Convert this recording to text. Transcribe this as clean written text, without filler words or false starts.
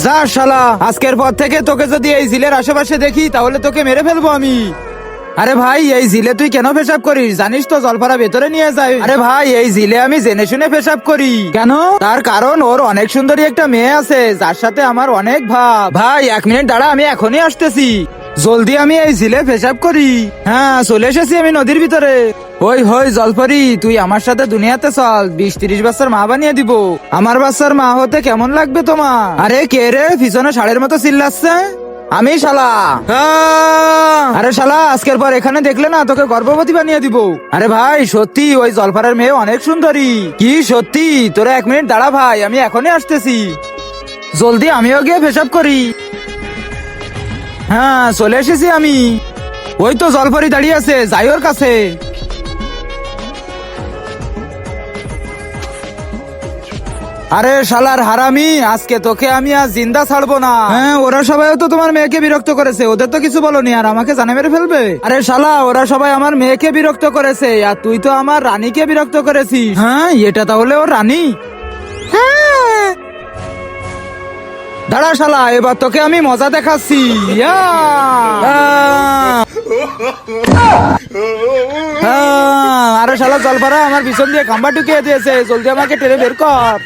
যা শালা, আজকের পর থেকে তোকে যদি এই ঝিলের আশেপাশে দেখি তাহলে তোকে মেরে ফেলবো আমি। আরে ভাই, এই ঝিলে তুই কেন পেশাব করিস? জানিস তো জলপারা ভেতরে নিয়ে যায়। আরে ভাই, এই ঝিলে আমি জেনে শুনে পেশাব করি। কেন? তার কারণ ওর অনেক সুন্দরী একটা মেয়ে আছে যার সাথে আমার অনেক ভাব। ভাই 1 মিনিট দাঁড়া, আমি এখনই আসতেছি। জলদি আমি এই ঝিলে পেশাব করি। হ্যাঁ, চলে এসেছি আমি নদীর ভিতরে। ওই হই জলপরি, তুই আমার সাথে দুনিয়াতে চল, 20-30 বাচ্চার মা বানিয়ে দিব। আমার বাচ্চার মা হতে কেমন লাগবে তোমার? আরে কে রে পিছনে ষাঁড়ের মতো চিল্লাচ্ছে? আমি শালা। আরে শালা, আজকের পর এখানে দেখলে না তোকে গর্ভবতী বানিয়ে দিব। আরে ভাই সত্যি ওই জলপাড়ার মেয়ে অনেক সুন্দরী। কি সত্যি? তোরা 1 মিনিট দাঁড়া ভাই, আমি এখনই আসতেছি। জলদি আমিও গিয়ে পেশাব করি। হ্যাঁ, চলে এসেছি আমি। ওই তো জলপরি দাঁড়িয়ে আছে, যাই ওর কাছে। আরে শালার হারামি, আজকে তোকে আমি আজ জিন্দা ছাড়বো না। হ্যাঁ, ওরা সবাই তো তোমার মেয়েকে বিরক্ত করেছে, ওদের তো কিছু বলনি আর আমাকে জানে মেরে ফেলবে। আরে শালা, ওরা সবাই আমার মেয়েকে বিরক্ত করেছে আর তুই তো আমার রানীকে বিরক্ত করেছিস। হ্যাঁ, এটা তাহলে ওর রানী? হ্যাঁ। দাঁড়া শালা, এবার তোকে আমি মজা দেখাচ্ছি। ইয়া! আরে শালা জলপারা আমার পিছন দিয়ে খাম্বা ঢুকিয়ে দিয়েছে, জলদি আমাকে টেনে বের কর।